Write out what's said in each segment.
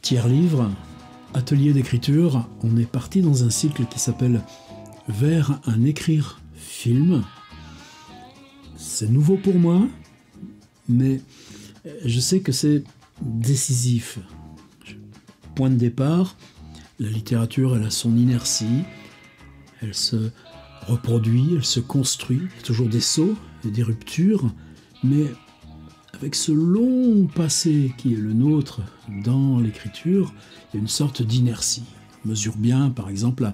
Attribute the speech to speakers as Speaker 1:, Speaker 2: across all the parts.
Speaker 1: Tiers-livre, atelier d'écriture, on est parti dans un cycle qui s'appelle « Vers un écrire film ». C'est nouveau pour moi, mais je sais que c'est décisif. Point de départ, la littérature, elle a son inertie, elle se reproduit, elle se construit, il y a toujours des sauts et des ruptures, mais avec ce long passé qui est le nôtre dans l'écriture, il y a une sorte d'inertie. On mesure bien, par exemple,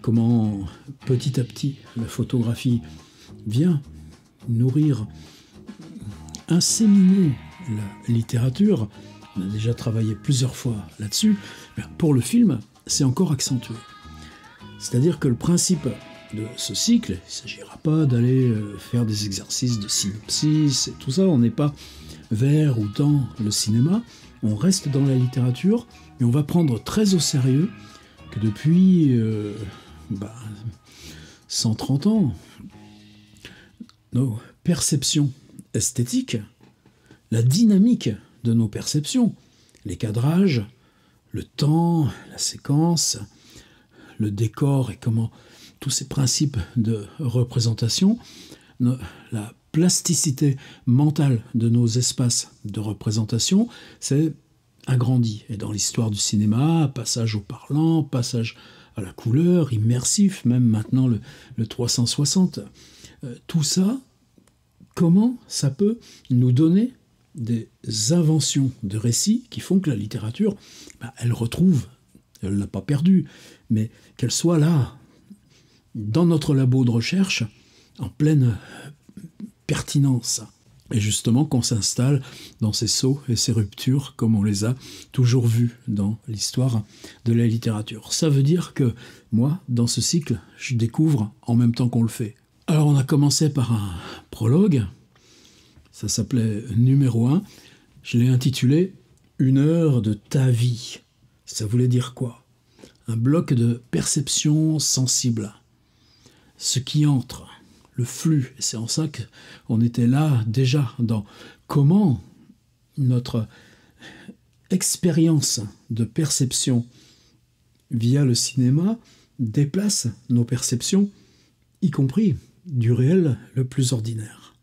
Speaker 1: comment petit à petit la photographie vient nourrir, inséminer la littérature. On a déjà travaillé plusieurs fois là-dessus. Pour le film, c'est encore accentué. C'est-à-dire que le principe de ce cycle, il ne s'agira pas d'aller faire des exercices de synopsis et tout ça, on n'est pas vers ou dans le cinéma, on reste dans la littérature et on va prendre très au sérieux que depuis 130 ans, nos perceptions esthétiques, la dynamique de nos perceptions, les cadrages, le temps, la séquence, le décor et comment tous ces principes de représentation, la plasticité mentale de nos espaces de représentation, c'est agrandi. Et dans l'histoire du cinéma, passage au parlant, passage à la couleur, immersif, même maintenant le 360. Tout ça, comment ça peut nous donner des inventions de récits qui font que la littérature, elle retrouve, elle ne l'a pas perdue, mais qu'elle soit là, dans notre labo de recherche, en pleine pertinence. Et justement qu'on s'installe dans ces sauts et ces ruptures comme on les a toujours vus dans l'histoire de la littérature. Ça veut dire que moi, dans ce cycle, je découvre en même temps qu'on le fait. Alors on a commencé par un prologue, ça s'appelait numéro 1, je l'ai intitulé « Une heure de ta vie ». Ça voulait dire quoi? Un bloc de perception sensible. Ce qui entre, le flux. Et c'est en ça qu'on était là déjà dans comment notre expérience de perception via le cinéma déplace nos perceptions, y compris du réel le plus ordinaire.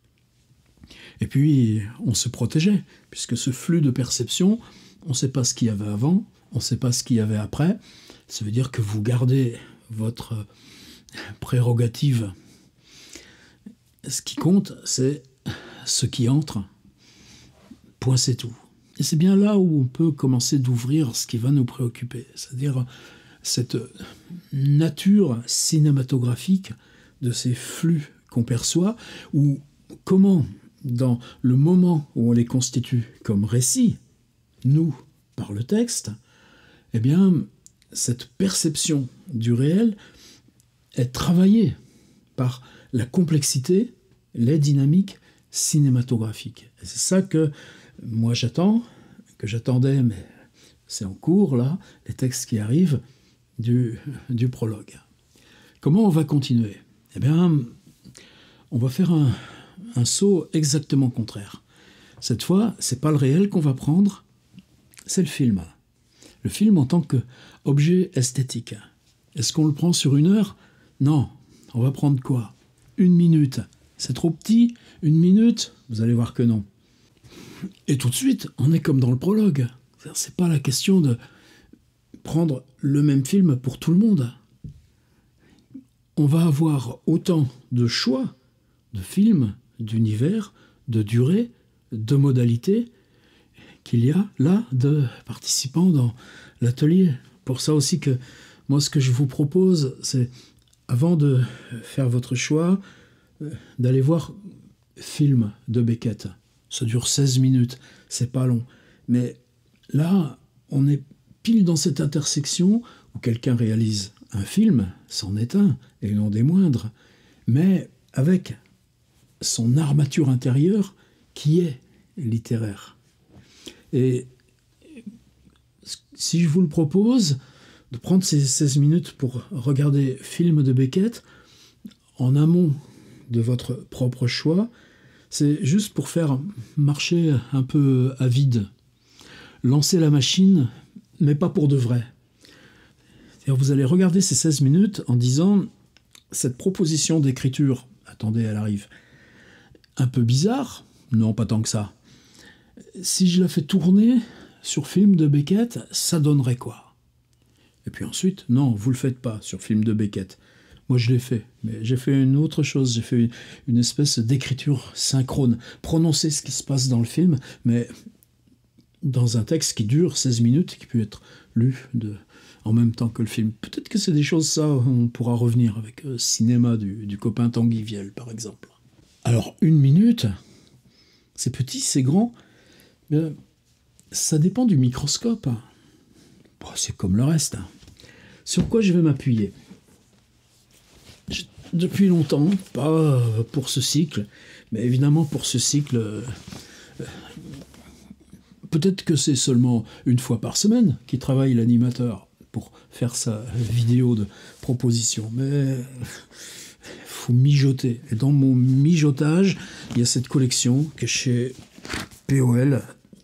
Speaker 1: Et puis, on se protégeait, puisque ce flux de perception, on ne sait pas ce qu'il y avait avant, on ne sait pas ce qu'il y avait après. Ça veut dire que vous gardez votre prérogative. Ce qui compte, c'est ce qui entre. Point, c'est tout. Et c'est bien là où on peut commencer d'ouvrir ce qui va nous préoccuper, c'est-à-dire cette nature cinématographique de ces flux qu'on perçoit, ou comment, dans le moment où on les constitue comme récit, nous, par le texte, eh bien, cette perception du réel est travaillée par la complexité, les dynamiques cinématographiques. Et c'est ça que moi que j'attendais, mais c'est en cours, là, les textes qui arrivent du prologue. Comment on va continuer? Eh bien, on va faire un saut exactement contraire. Cette fois, c'est pas le réel qu'on va prendre, c'est le film. Le film en tant qu'objet esthétique. Est-ce qu'on le prend sur 1 heure? Non. On va prendre quoi? 1 minute. C'est trop petit? 1 minute? Vous allez voir que non. Et tout de suite, on est comme dans le prologue. C'est pas la question de prendre le même film pour tout le monde. On va avoir autant de choix de films, d'univers, de durée, de modalités qu'il y a là de participants dans l'atelier. Pour ça aussi que moi, ce que je vous propose, c'est, avant de faire votre choix, d'aller voir Film de Beckett. Ça dure 16 minutes, c'est pas long. Mais là, on est pile dans cette intersection où quelqu'un réalise un film, c'en est un, et non des moindres, mais avec son armature intérieure qui est littéraire. Et si je vous le propose, de prendre ces 16 minutes pour regarder Film de Beckett, en amont de votre propre choix, c'est juste pour faire marcher un peu à vide. Lancer la machine mais pas pour de vrai. C'est-à-dire, vous allez regarder ces 16 minutes en disant, cette proposition d'écriture, attendez, elle arrive, un peu bizarre, non, pas tant que ça. Si je la fais tourner sur film de Beckett, ça donnerait quoi? Et puis ensuite, non, vous le faites pas sur film de Beckett. Moi, je l'ai fait, mais j'ai fait une autre chose. J'ai fait une espèce d'écriture synchrone. Prononcer ce qui se passe dans le film, mais dans un texte qui dure 16 minutes et qui peut être lu en même temps que le film. Peut-être que c'est des choses, ça, on pourra revenir avec cinéma du copain Tanguy Viel, par exemple. Alors, 1 minute, c'est petit, c'est grand, mais ça dépend du microscope. Bon, c'est comme le reste. Sur quoi je vais m'appuyer? Depuis longtemps, pas pour ce cycle, mais évidemment pour ce cycle, peut-être que c'est seulement 1 fois par semaine qu'il travaille l'animateur pour faire sa vidéo de proposition, mais faut mijoter. Et dans mon mijotage, il y a cette collection qui est chez POL,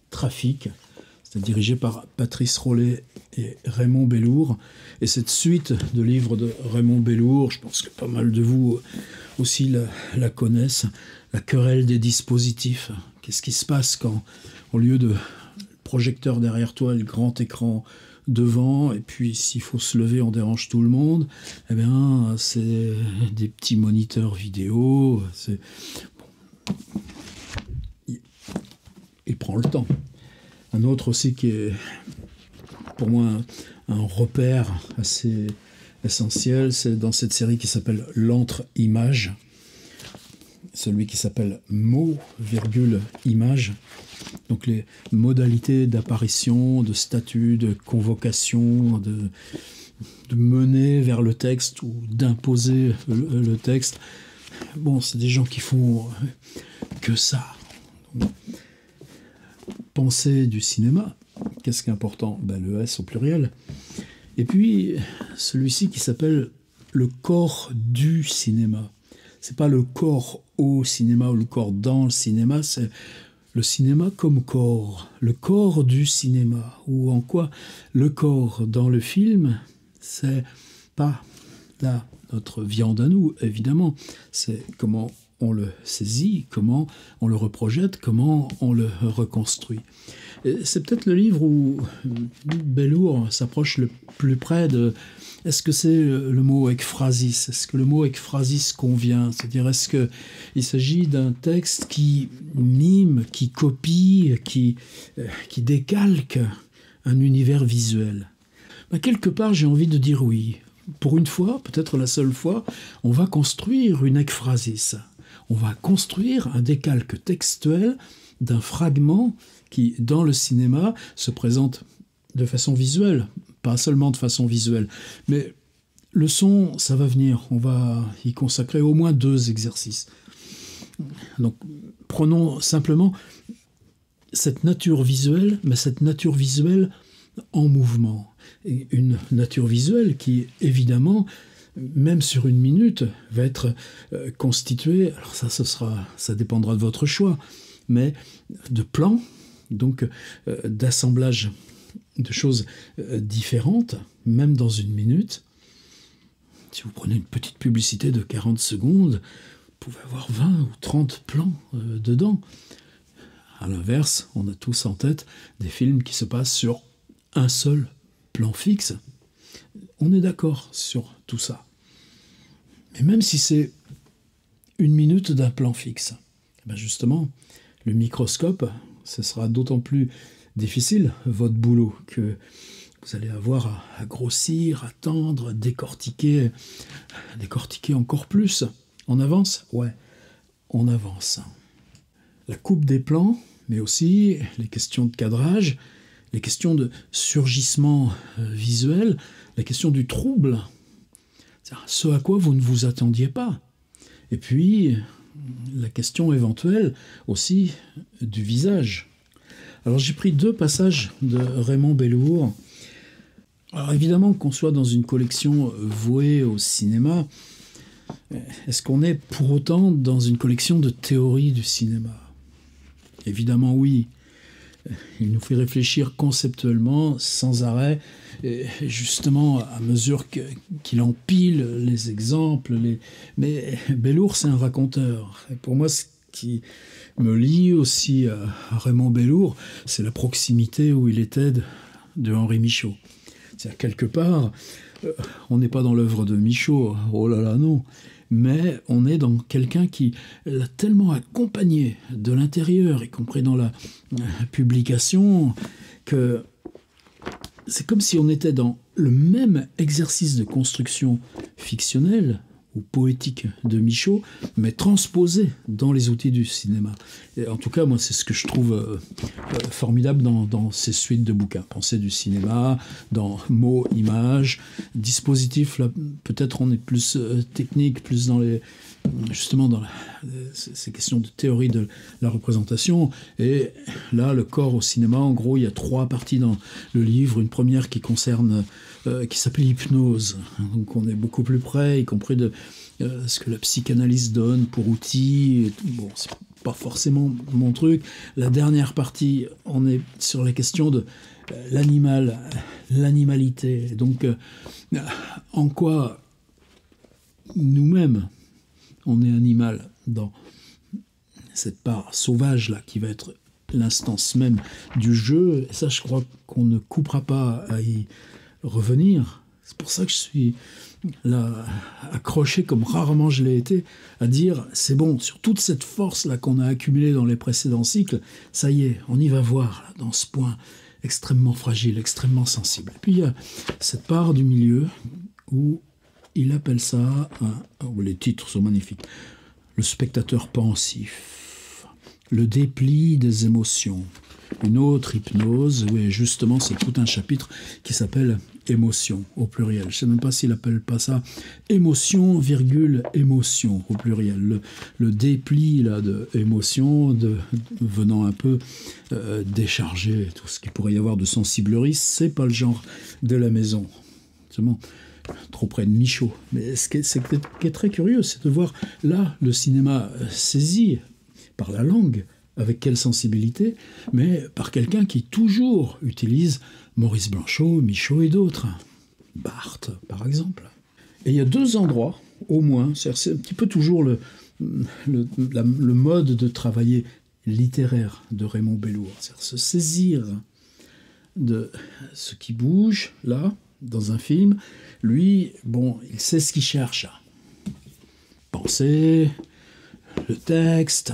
Speaker 1: Trafic. C'est dirigé par Patrice Rollet et Raymond Bellour. Et cette suite de livres de Raymond Bellour, je pense que pas mal de vous aussi la connaissent, La querelle des dispositifs. Qu'est-ce qui se passe quand, au lieu de projecteur derrière toi, le grand écran devant, et puis s'il faut se lever, on dérange tout le monde, eh bien, c'est des petits moniteurs vidéo. Il prend le temps. Un autre aussi qui est pour moi un repère assez essentiel, c'est dans cette série qui s'appelle L'Entre-Image, celui qui s'appelle Mots, Image. Donc les modalités d'apparition, de statut, de convocation, de mener vers le texte ou d'imposer le texte. Bon, c'est des gens qui font que ça. Donc, pensée du cinéma, qu'est-ce qui est important? Le S au pluriel. Et puis, celui-ci qui s'appelle le corps du cinéma. C'est pas le corps au cinéma ou le corps dans le cinéma, c'est le cinéma comme corps, le corps du cinéma. Ou en quoi le corps dans le film, c'est pas notre viande à nous, évidemment. C'est comment on le saisit, comment on le reprojette, comment on le reconstruit. Et c'est peut-être le livre où Bellour s'approche le plus près de... Est-ce que c'est le mot ekphrasis? Est-ce que le mot ekphrasis convient? C'est-à-dire, est-ce qu'il s'agit d'un texte qui mime, qui copie, qui décalque un univers visuel? Quelque part, j'ai envie de dire oui. Pour une fois, peut-être la seule fois, on va construire une ekphrasis. On va construire un décalque textuel d'un fragment qui, dans le cinéma, se présente de façon visuelle, pas seulement de façon visuelle, mais le son, ça va venir. On va y consacrer au moins 2 exercices. Donc, prenons simplement cette nature visuelle, mais cette nature visuelle en mouvement. Et une nature visuelle qui, évidemment, même sur 1 minute, va être constituée, alors ça dépendra de votre choix, mais de plans, donc d'assemblage de choses différentes, même dans 1 minute. Si vous prenez une petite publicité de 40 secondes, vous pouvez avoir 20 ou 30 plans dedans. À l'inverse, on a tous en tête des films qui se passent sur un seul plan fixe. On est d'accord sur tout ça. Mais même si c'est 1 minute d'un plan fixe, justement, le microscope, ce sera d'autant plus difficile, votre boulot, que vous allez avoir à grossir, à tendre, décortiquer encore plus. On avance? Ouais, on avance. La coupe des plans, mais aussi les questions de cadrage, les questions de surgissement visuel, la question du trouble, ce à quoi vous ne vous attendiez pas. Et puis, la question éventuelle aussi du visage. Alors j'ai pris 2 passages de Raymond Bellour. Alors évidemment, qu'on soit dans une collection vouée au cinéma, est-ce qu'on est pour autant dans une collection de théorie du cinéma? Évidemment oui. Il nous fait réfléchir conceptuellement, sans arrêt, et justement, à mesure qu'il empile les exemples. Mais Bellour, c'est un raconteur. Et pour moi, ce qui me lie aussi à Raymond Bellour, c'est la proximité où il était de Henri Michaud. C'est-à-dire, quelque part, on n'est pas dans l'œuvre de Michaud, oh là là, non. Mais on est dans quelqu'un qui l'a tellement accompagné de l'intérieur, y compris dans la publication, que c'est comme si on était dans le même exercice de construction fictionnelle ou poétique de Michaud, mais transposé dans les outils du cinéma. Et en tout cas, moi, c'est ce que je trouve formidable dans ces suites de bouquins. Pensée du cinéma, dans mots, images, dispositifs, là, peut-être on est plus technique, plus dans les... justement dans ces questions de théorie de la représentation. Et là, le corps au cinéma, en gros, il y a 3 parties dans le livre. Une première qui concerne, qui s'appelle l'hypnose. Donc on est beaucoup plus près, y compris de ce que la psychanalyse donne pour outils. Bon, c'est pas forcément mon truc. La dernière partie, on est sur la question de l'animal, l'animalité. Donc, en quoi nous-mêmes, on est animal dans cette part sauvage-là qui va être l'instance même du jeu. Et ça, je crois qu'on ne coupera pas à y revenir. C'est pour ça que je suis là, accroché comme rarement je l'ai été, à dire, c'est bon, sur toute cette force-là qu'on a accumulée dans les précédents cycles, ça y est, on y va voir, là, dans ce point extrêmement fragile, extrêmement sensible. Et puis il y a cette part du milieu où il appelle ça, les titres sont magnifiques, le spectateur pensif, le dépli des émotions, une autre hypnose, oui, justement, c'est tout un chapitre qui s'appelle émotion au pluriel. Je ne sais même pas s'il appelle pas ça émotion, virgule, émotion au pluriel. Le dépli là, de émotion, venant un peu décharger tout ce qu'il pourrait y avoir de sensiblerie, c'est pas le genre de la maison. Seulement, trop près de Michaud. Mais ce qui est très curieux, c'est de voir là le cinéma saisi par la langue, avec quelle sensibilité, mais par quelqu'un qui toujours utilise Maurice Blanchot, Michaud et d'autres. Barthes, par exemple. Et il y a 2 endroits, au moins, c'est un petit peu toujours le mode de travailler littéraire de Raymond Bellour, c'est-à-dire se saisir de ce qui bouge, là, dans un film. Lui, bon, il sait ce qu'il cherche. Penser, le texte,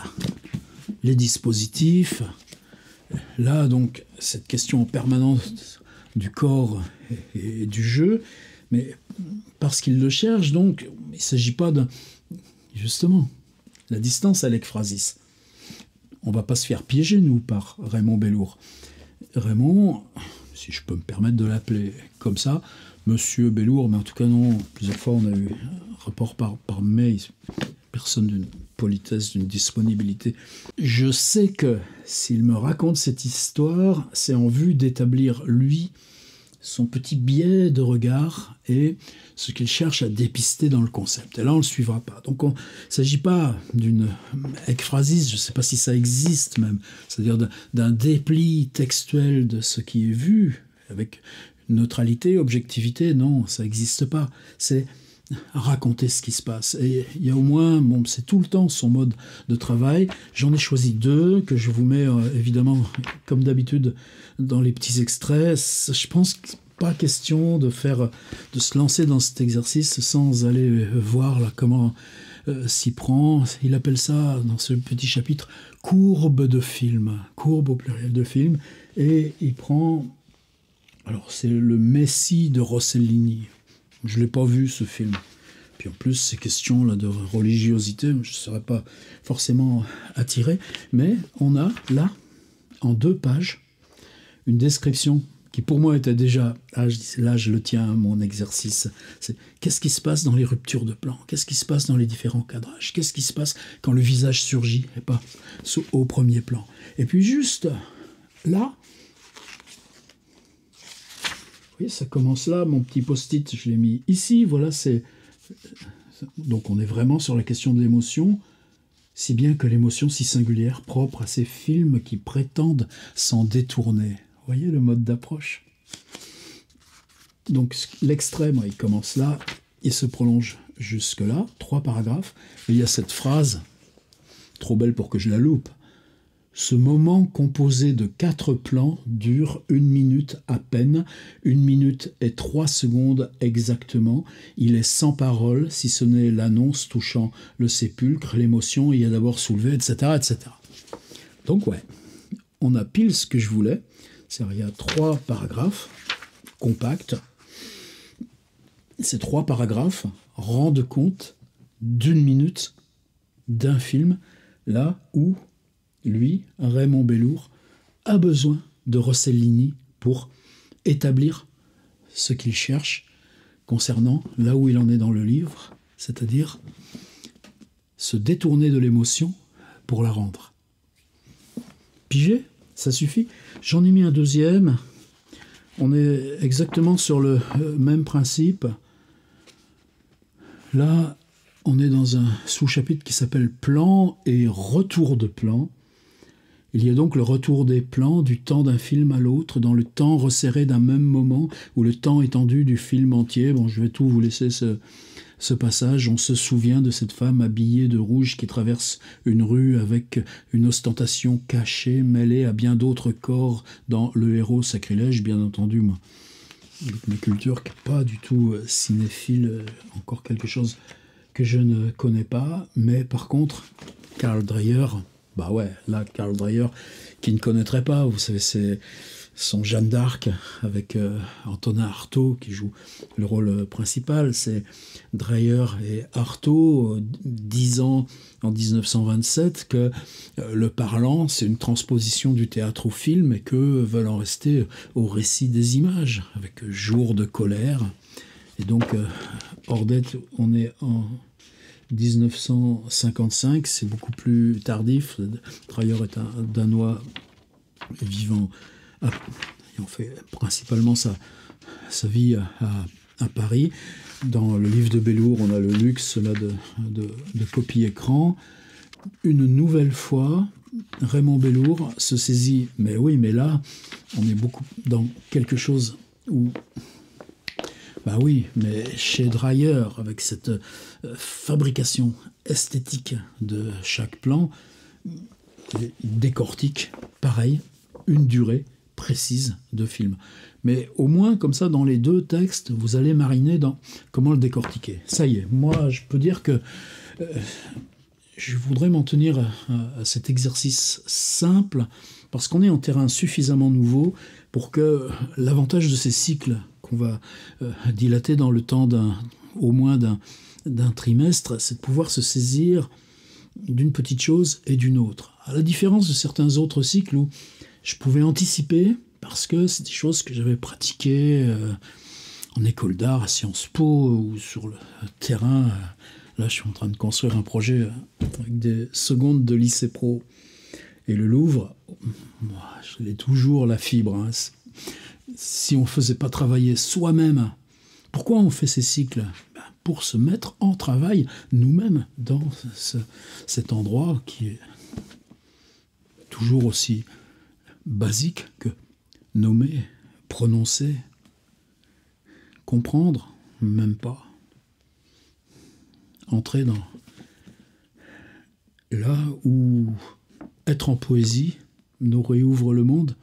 Speaker 1: les dispositifs. Là, donc, cette question permanente du corps et du jeu, mais parce qu'il le cherche, donc, il ne s'agit pas d'un... Justement, la distance, elle est ekphrasis. On ne va pas se faire piéger, nous, par Raymond Bellour. Raymond, si je peux me permettre de l'appeler comme ça, Monsieur Bellour, mais en tout cas non, plusieurs fois on a eu un rapport par mail, personne d'une politesse, d'une disponibilité. Je sais que s'il me raconte cette histoire, c'est en vue d'établir, lui, son petit biais de regard et ce qu'il cherche à dépister dans le concept. Et là, on ne le suivra pas. Donc, il ne s'agit pas d'une ekphrasis, je ne sais pas si ça existe même, c'est-à-dire d'un dépli textuel de ce qui est vu, avec neutralité, objectivité, non, ça n'existe pas. C'est raconter ce qui se passe. Et il y a au moins, bon, c'est tout le temps son mode de travail. J'en ai choisi 2 que je vous mets évidemment, comme d'habitude, dans les petits extraits. Je pense que pas question de se lancer dans cet exercice sans aller voir là comment s'y prend. Il appelle ça, dans ce petit chapitre, courbe de film, courbe au pluriel de film, et il prend, alors c'est le Messie de Rossellini. Je ne l'ai pas vu, ce film. Puis en plus, ces questions là de religiosité, je ne serais pas forcément attiré. Mais on a là, en 2 pages, une description qui pour moi était déjà, là je le tiens à mon exercice, c'est qu'est-ce qui se passe dans les ruptures de plan, qu'est-ce qui se passe dans les différents cadrages, qu'est-ce qui se passe quand le visage surgit et pas au premier plan. Et puis juste là, oui, ça commence là, mon petit post-it, je l'ai mis ici, voilà, c'est... Donc on est vraiment sur la question de l'émotion. si bien que l'émotion si singulière, propre à ces films qui prétendent s'en détourner. Vous voyez le mode d'approche? Donc l'extrait, moi, il commence là, il se prolonge jusque-là, 3 paragraphes, et il y a cette phrase, trop belle pour que je la loupe. Ce moment composé de 4 plans dure 1 minute à peine, 1 minute et 3 secondes exactement. Il est sans parole, si ce n'est l'annonce touchant le sépulcre, l'émotion y a d'abord soulevé, etc., etc. Donc ouais, on a pile ce que je voulais. C'est-à-dire, il y a 3 paragraphes compacts. Ces 3 paragraphes rendent compte d'1 minute d'un film, là où lui, Raymond Bellour, a besoin de Rossellini pour établir ce qu'il cherche concernant là où il en est dans le livre, c'est-à-dire se détourner de l'émotion pour la rendre. Pigé, ça suffit. J'en ai mis un deuxième. On est exactement sur le même principe. Là, on est dans un sous-chapitre qui s'appelle Plan et retour de plan. Il y a donc le retour des plans du temps d'un film à l'autre, dans le temps resserré d'un même moment, ou le temps étendu du film entier. Bon, je vais tout vous laisser ce passage. On se souvient de cette femme habillée de rouge qui traverse une rue avec une ostentation cachée, mêlée à bien d'autres corps dans Le héros sacrilège, bien entendu, moi. Avec ma culture qui n'est pas du tout cinéphile, encore quelque chose que je ne connais pas, mais par contre, Carl Dreyer... Bah ouais, là, Carl Dreyer, qui ne connaîtrait pas, vous savez, c'est son Jeanne d'Arc avec Antonin Artaud qui joue le rôle principal. C'est Dreyer et Artaud, 10 ans en 1927, que le parlant, c'est une transposition du théâtre au film et que veulent en rester au récit des images, avec Jour de colère. Et donc, Ordette, on est en 1955, c'est beaucoup plus tardif. Dreyer est un Danois vivant ayant fait principalement sa vie à Paris. Dans le livre de Bellour, on a le luxe là, de copie écran. Une nouvelle fois, Raymond Bellour se saisit, mais oui, mais là, on est beaucoup dans quelque chose où... Bah oui, mais chez Dreyer, avec cette fabrication esthétique de chaque plan, il décortique, pareil, une durée précise de film. Mais au moins, comme ça, dans les 2 textes, vous allez mariner dans comment le décortiquer. Ça y est, moi, je peux dire que je voudrais m'en tenir à cet exercice simple, parce qu'on est en terrain suffisamment nouveau pour que l'avantage de ces cycles qu'on va dilater dans le temps au moins d'un trimestre, c'est de pouvoir se saisir d'une petite chose et d'une autre. À la différence de certains autres cycles où je pouvais anticiper, parce que c'est des choses que j'avais pratiquées en école d'art, à Sciences Po, ou sur le terrain. Là, je suis en train de construire un projet avec des secondes de lycée pro. Et le Louvre, moi, je l'ai toujours la fibre. Hein. Si on ne faisait pas travailler soi-même, pourquoi on fait ces cycles? Pour se mettre en travail nous-mêmes dans cet endroit qui est toujours aussi basique que nommer, prononcer, comprendre, même pas. Entrer dans là où être en poésie nous réouvre le monde,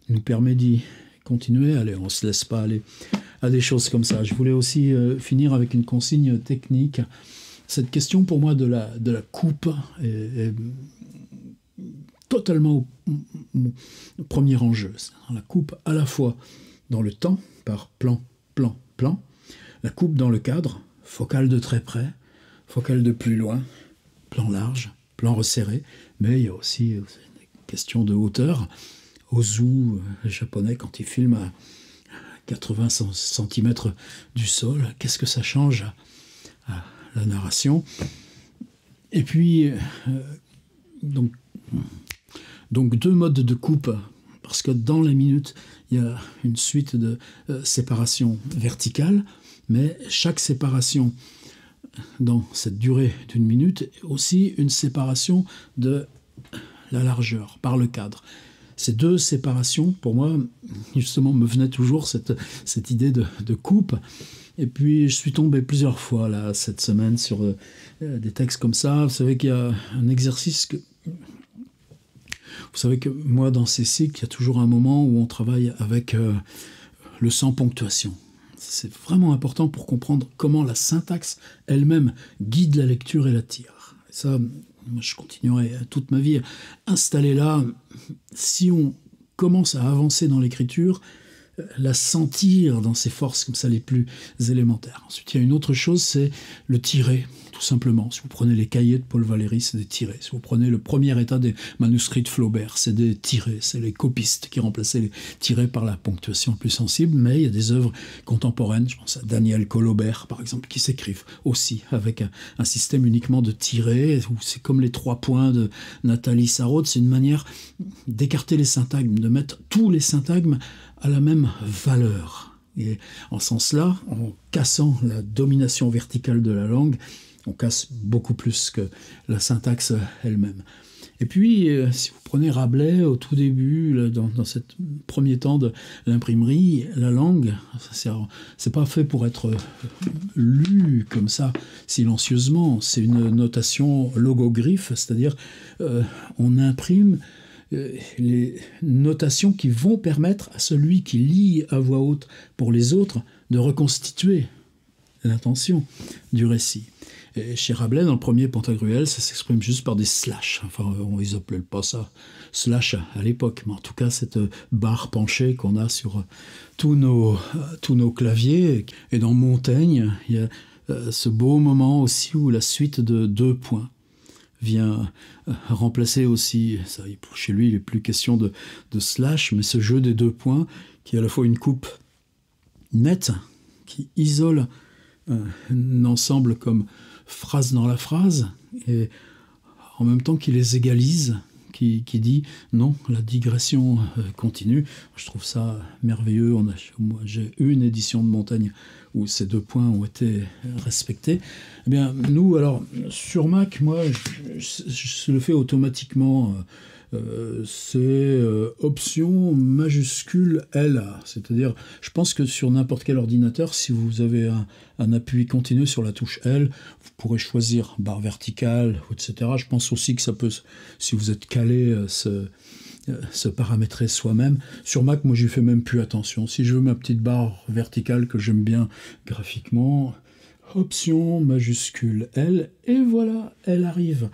Speaker 1: nous permet d'y continuer. Allez, on ne se laisse pas aller à des choses comme ça. Je voulais aussi finir avec une consigne technique. Cette question pour moi de la coupe est totalement au premier enjeu. La coupe à la fois dans le temps, par plan, plan, plan, la coupe dans le cadre, focale de très près, focale de plus loin, plan large, plan resserré, mais il y a aussi des questions de hauteur. Ozu, japonais, quand il filme à 80 cm du sol, qu'est-ce que ça change à la narration? Et puis, donc 2 modes de coupe, parce que dans la minute, il y a une suite de séparations verticales, mais chaque séparation dans cette durée d'1 minute, aussi une séparation de la largeur par le cadre. Ces deux séparations, pour moi, justement, me venait toujours cette idée de coupe. Et puis, je suis tombé plusieurs fois, là, cette semaine, sur des textes comme ça. Vous savez qu'il y a un exercice que... Vous savez que moi, dans ces cycles, il y a toujours un moment où on travaille avec le sans ponctuation. C'est vraiment important pour comprendre comment la syntaxe elle-même guide la lecture et la tire. Et ça, moi, je continuerai toute ma vie à installer là. Si on commence à avancer dans l'écriture, la sentir dans ses forces comme ça les plus élémentaires. Ensuite, il y a une autre chose, c'est le tirer, tout simplement. Si vous prenez les cahiers de Paul Valéry, c'est des tirés. Si vous prenez le premier état des manuscrits de Flaubert, c'est des tirés. C'est les copistes qui remplaçaient les tirés par la ponctuation plus sensible. Mais il y a des œuvres contemporaines, je pense à Daniel Colobert, par exemple, qui s'écrivent aussi avec un système uniquement de tirés, où c'est comme les 3 points de Nathalie Sarraute. C'est une manière d'écarter les syntagmes, de mettre tous les syntagmes à la même valeur. Et en ce sens-là, en cassant la domination verticale de la langue, on casse beaucoup plus que la syntaxe elle-même. Et puis, si vous prenez Rabelais, au tout début, dans ce premier temps de l'imprimerie, la langue, c'est pas fait pour être lu comme ça, silencieusement. C'est une notation logogriffe, c'est-à-dire on imprime les notations qui vont permettre à celui qui lit à voix haute pour les autres de reconstituer l'intention du récit. Et chez Rabelais, dans le premier Pantagruel, ça s'exprime juste par des slash. Enfin, ils n'appelaient pas ça slash à l'époque, mais en tout cas, cette barre penchée qu'on a sur tous nos claviers. Et dans Montaigne, il y a ce beau moment aussi où la suite de 2 points vient remplacer aussi, ça, chez lui il n'est plus question de slash, mais ce jeu des 2 points qui est à la fois une coupe nette, qui isole un ensemble comme phrase dans la phrase, et en même temps qui les égalise, qui dit non, la digression continue. Je trouve ça merveilleux. J'ai eu une édition de Montaigne où ces 2 points ont été respectés. Eh bien, nous, alors, sur Mac, moi, je le fais automatiquement. C'est option majuscule L. C'est-à-dire, je pense que sur n'importe quel ordinateur, si vous avez un appui continu sur la touche L, vous pourrez choisir barre verticale, etc. Je pense aussi que ça peut, si vous êtes calé, se paramétrer soi-même. Sur Mac, moi, j'y fais même plus attention. Si je veux ma petite barre verticale que j'aime bien graphiquement, option majuscule L, et voilà, elle arrive.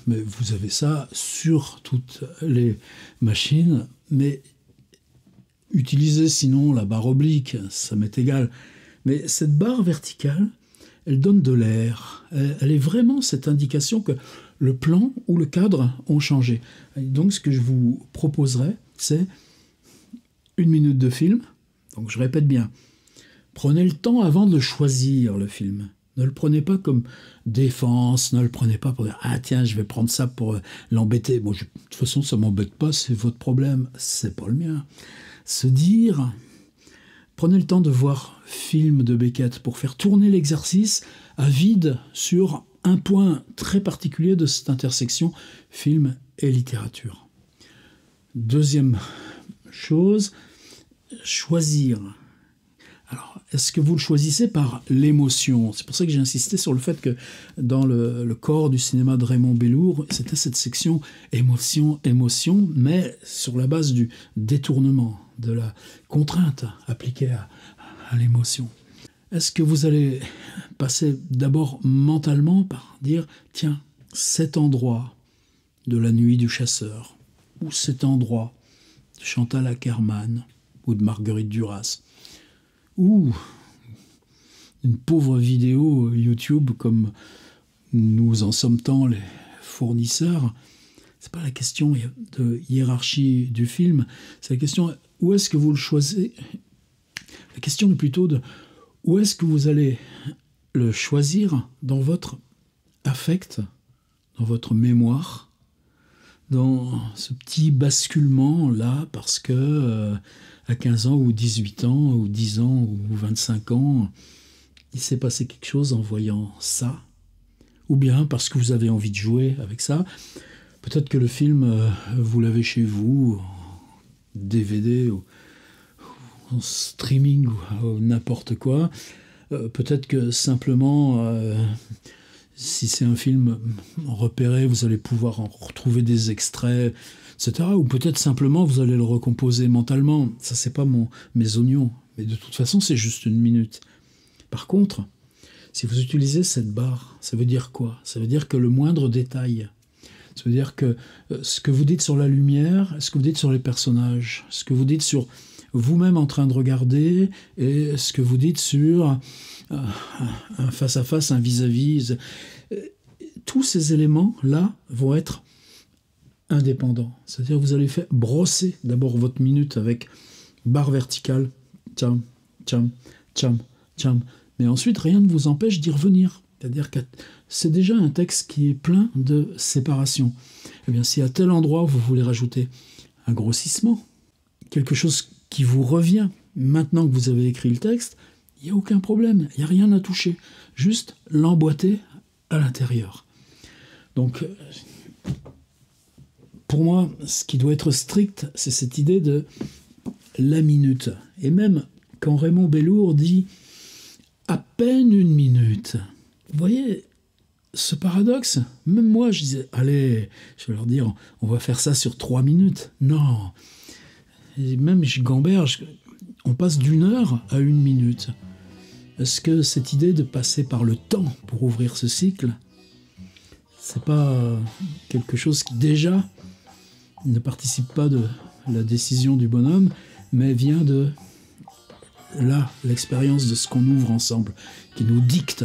Speaker 1: Mais vous avez ça sur toutes les machines, mais utilisez sinon la barre oblique, ça m'est égal. Mais cette barre verticale, elle donne de l'air. Elle est vraiment cette indication que le plan ou le cadre ont changé. Et donc ce que je vous proposerais, c'est 1 minute de film. Donc je répète bien, prenez le temps avant de choisir le film. Ne le prenez pas comme défense, ne le prenez pas pour dire « Ah tiens, je vais prendre ça pour l'embêter. » Bon, de toute façon, ça ne m'embête pas, c'est votre problème, c'est pas le mien. Se dire, prenez le temps de voir film de Beckett pour faire tourner l'exercice à vide sur un point très particulier de cette intersection film et littérature. Deuxième chose, choisir. Alors, est-ce que vous le choisissez par l'émotion? C'est pour ça que j'ai insisté sur le fait que dans le corps du cinéma de Raymond Bellour, c'était cette section émotion, mais sur la base du détournement, de la contrainte appliquée à l'émotion. Est-ce que vous allez passer d'abord mentalement par dire « Tiens, cet endroit de La Nuit du Chasseur » ou cet endroit de Chantal Akerman ou de Marguerite Duras ou une pauvre vidéo YouTube comme nous en sommes tant les fournisseurs, c'est pas la question de hiérarchie du film, c'est la question où est-ce que vous le choisissez. La question est plutôt de où est-ce que vous allez le choisir dans votre affect, dans votre mémoire, dans ce petit basculement-là, parce que à 15 ans ou 18 ans ou 10 ans ou 25 ans, il s'est passé quelque chose en voyant ça, ou bien parce que vous avez envie de jouer avec ça. Peut-être que le film, vous l'avez chez vous, en DVD ou en streaming ou n'importe quoi. Peut-être que simplement, si c'est un film repéré, vous allez pouvoir en retrouver des extraits, etc. Ou peut-être simplement vous allez le recomposer mentalement. Ça, c'est pas mes oignons. Mais de toute façon, c'est juste 1 minute. Par contre, si vous utilisez cette barre, ça veut dire quoi? Ça veut dire que le moindre détail, ça veut dire que ce que vous dites sur la lumière, ce que vous dites sur les personnages, ce que vous dites sur vous-même en train de regarder, et ce que vous dites sur un face-à-face, un vis-à-vis, tous ces éléments-là vont être indépendants. C'est-à-dire que vous allez brosser d'abord votre minute avec barre verticale, tcham, tcham, tcham, tcham, mais ensuite rien ne vous empêche d'y revenir. C'est-à-dire que c'est déjà un texte qui est plein de séparation. Eh bien, si à tel endroit vous voulez rajouter un grossissement, quelque chose qui vous revient maintenant que vous avez écrit le texte, il n'y a aucun problème, il n'y a rien à toucher. Juste l'emboîter à l'intérieur. Donc, pour moi, ce qui doit être strict, c'est cette idée de la minute. Et même quand Raymond Bellour dit à peine 1 minute, vous voyez ce paradoxe? Même moi, je disais, allez, je vais leur dire, on va faire ça sur 3 minutes. Non. Et même je gamberge, on passe d'1 heure à 1 minute. Est-ce que cette idée de passer par le temps pour ouvrir ce cycle, c'est pas quelque chose qui déjà ne participe pas de la décision du bonhomme, mais vient de là, l'expérience de ce qu'on ouvre ensemble, qui nous dicte.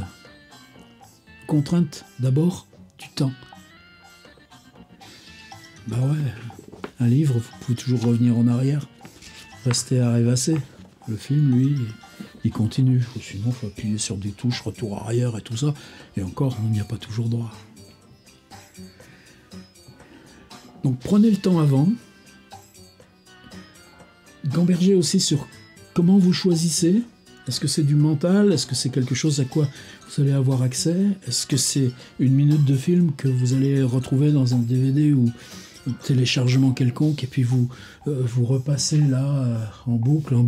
Speaker 1: Contrainte d'abord du temps. Bah ouais, un livre, vous pouvez toujours revenir en arrière, rester à rêvasser. Le film, lui, il continue. Sinon, il faut appuyer sur des touches, retour arrière et tout ça. Et encore, on n'y a pas toujours droit. Donc prenez le temps avant. Gambergez aussi sur comment vous choisissez. Est-ce que c'est du mental? Est-ce que c'est quelque chose à quoi vous allez avoir accès? Est-ce que c'est 1 minute de film que vous allez retrouver dans un DVD ou un téléchargement quelconque et puis vous repassez là en boucle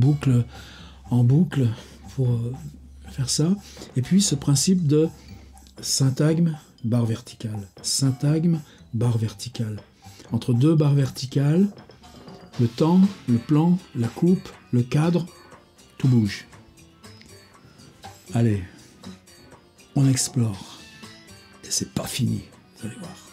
Speaker 1: pour faire ça? Et puis ce principe de syntagme, barre verticale. Syntagme, barre verticale. Entre 2 barres verticales, le temps, le plan, la coupe, le cadre, tout bouge. Allez, on explore. Et c'est pas fini, vous allez voir.